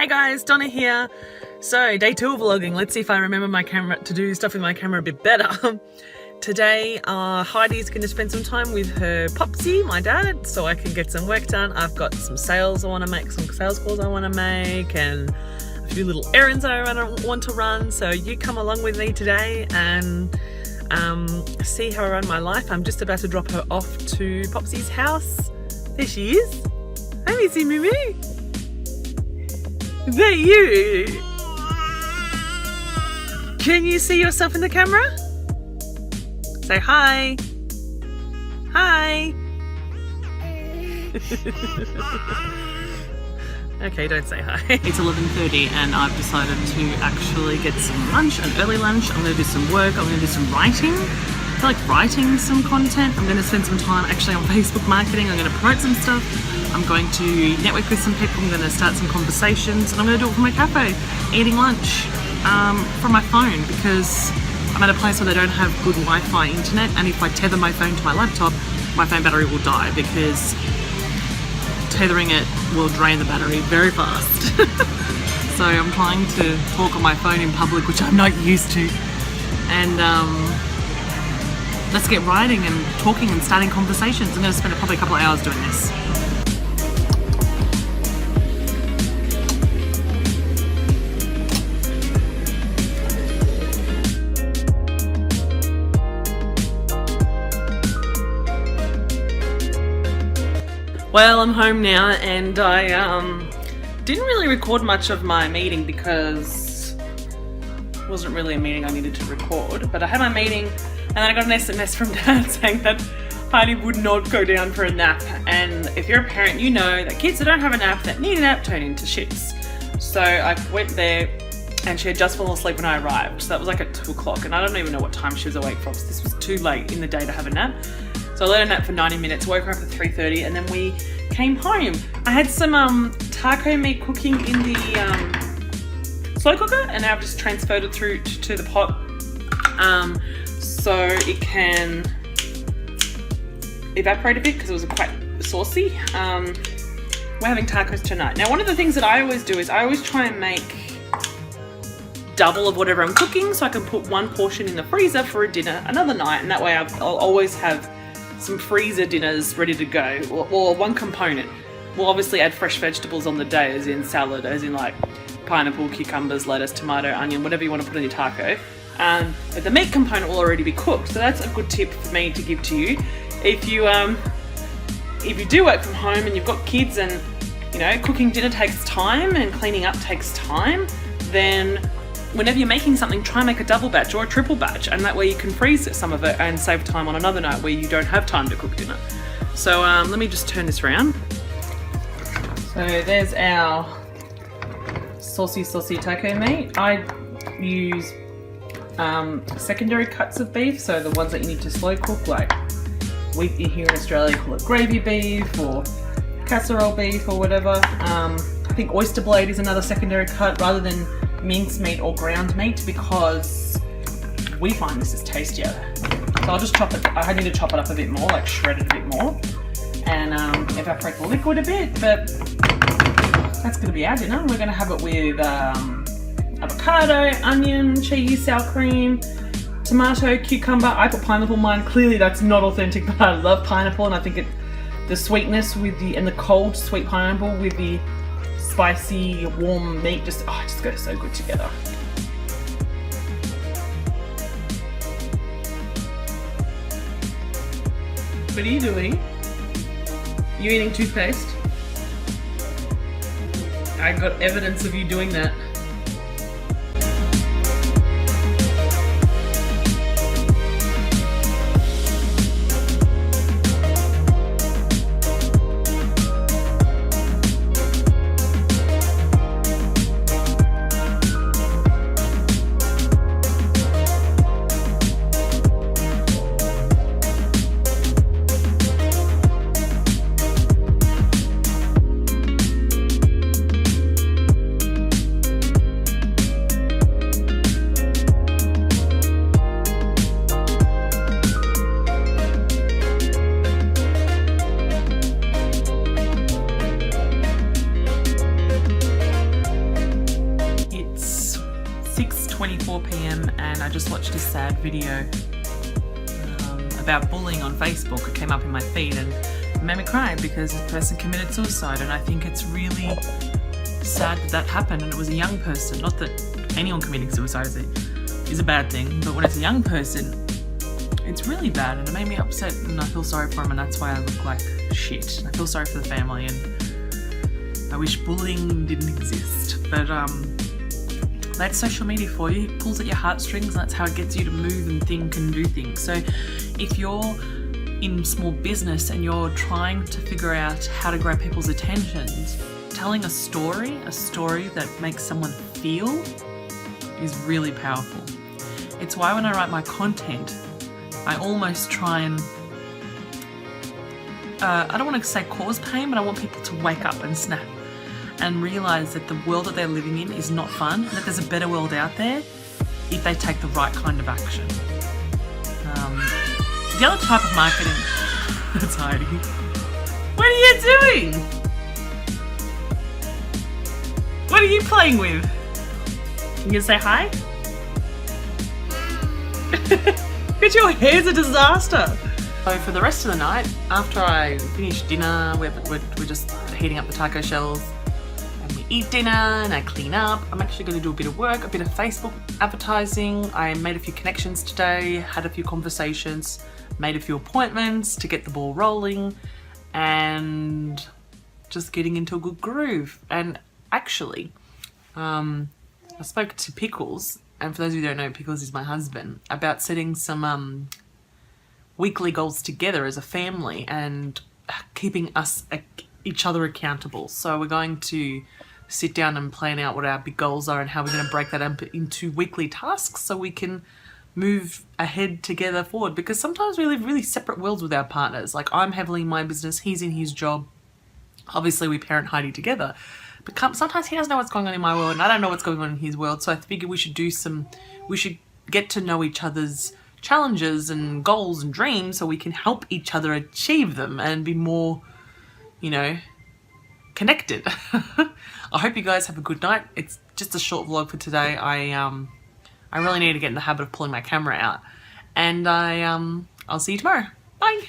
Hey guys, Donna here. So, day 2 of vlogging. Let's see if I remember my camera to do stuff with my camera a bit better. Today, Heidi's going to spend some time with her popsy, my dad, so I can get some work done. I've got some sales I want to make, some sales calls I want to make, and a few little errands I want to run. So you come along with me today and see how I run my life. I'm just about to drop her off to Popsy's house. There she is. Hi, Missy Mimi. Is that you? Can you see yourself in the camera? Say hi. Hi. Okay, don't say hi. It's 11:30 and I've decided to actually get some lunch, an early lunch. I'm going to do some work. I'm going to do some writing. I feel like writing some content. I'm going to spend some time actually on Facebook marketing. I'm going to promote some stuff. I'm going to network with some people. I'm going to start some conversations, and I'm going to do it from my cafe, eating lunch from my phone, because I'm at a place where they don't have good Wi-Fi internet, and if I tether my phone to my laptop, my phone battery will die, because tethering it will drain the battery very fast. So I'm trying to talk on my phone in public, which I'm not used to, and let's get writing and talking and starting conversations. I'm going to spend probably a couple of hours doing this. Well, I'm home now, and I didn't really record much of my meeting because it wasn't really a meeting I needed to record, but I had my meeting and then I got an SMS from Dad saying that Heidi would not go down for a nap, and if you're a parent you know that kids that don't have a nap, that need a nap, turn into shits. So I went there and she had just fallen asleep when I arrived, so that was like at 2 o'clock, and I don't even know what time she was awake from, so this was too late in the day to have a nap. So I let her nap for 90 minutes, woke her up at 3:30, and then we came home. I had some taco meat cooking in the slow cooker, and now I've just transferred it through to the pot so it can evaporate a bit because it was quite saucy. We're having tacos tonight. Now, one of the things that I always do is I always try and make double of whatever I'm cooking, so I can put one portion in the freezer for a dinner another night, and that way I'll always have some freezer dinners ready to go, or one component. We'll obviously add fresh vegetables on the day, as in salad, as in like pineapple, cucumbers, lettuce, tomato, onion, whatever you want to put on your taco. But the meat component will already be cooked, so that's a good tip for me to give to you. If you do work from home and you've got kids, and you know cooking dinner takes time and cleaning up takes time, then whenever you're making something, try and make a double batch or a triple batch, and that way you can freeze some of it and save time on another night where you don't have time to cook dinner. So let me just turn this around. So there's our saucy taco meat. I use secondary cuts of beef, so the ones that you need to slow cook, like we here in Australia call it gravy beef or casserole beef or whatever. I think oyster blade is another secondary cut rather than mincemeat or ground meat, because we find this is tastier. So I'll just chop it. I need to chop it up a bit more, like shred it a bit more, and evaporate the liquid a bit. But that's going to be our dinner. We're going to have it with avocado, onion, cheese, sour cream, tomato, cucumber. I put pineapple in mine. Clearly that's not authentic, but I love pineapple, and I think the sweetness with the cold sweet pineapple with the spicy warm meat it just goes so good together. What are you doing? You eating toothpaste? I got evidence of you doing that. 10:24 p.m. and I just watched a sad video about bullying on Facebook. It came up in my feed and it made me cry because this person committed suicide, and I think it's really sad that that happened, and it was a young person. Not that anyone committing suicide is a bad thing, but when it's a young person, it's really bad, and it made me upset, and I feel sorry for him, and that's why I look like shit. I feel sorry for the family, and I wish bullying didn't exist. But that's social media for you. It pulls at your heartstrings, and that's how it gets you to move and think and do things. So if you're in small business and you're trying to figure out how to grab people's attentions, telling a story that makes someone feel is really powerful. It's why when I write my content, I almost try and, I don't want to say cause pain, but I want people to wake up and snap and realise that the world that they're living in is not fun, and that there's a better world out there if they take the right kind of action. The other type of marketing, that's Heidi. What are you doing? What are you playing with? You gonna say hi? Look, your hair's a disaster. So for the rest of the night, after I finish dinner, we're just heating up the taco shells, and we eat dinner and I clean up. I'm actually going to do a bit of work, a bit of Facebook advertising. I made a few connections today, had a few conversations, made a few appointments to get the ball rolling, and just getting into a good groove. And actually, I spoke to Pickles, and for those of you who don't know, Pickles is my husband, about setting some weekly goals together as a family and keeping us each other accountable. So we're going to sit down and plan out what our big goals are and how we're going to break that up into weekly tasks so we can move ahead together forward, because sometimes we live really separate worlds with our partners. Like, I'm heavily in my business, he's in his job. Obviously we parent Heidi together, but sometimes he doesn't know what's going on in my world and I don't know what's going on in his world. So I figured we should get to know each other's challenges and goals and dreams so we can help each other achieve them and be more, connected. I hope you guys have a good night. It's just a short vlog for today. I really need to get in the habit of pulling my camera out, and I'll see you tomorrow. Bye.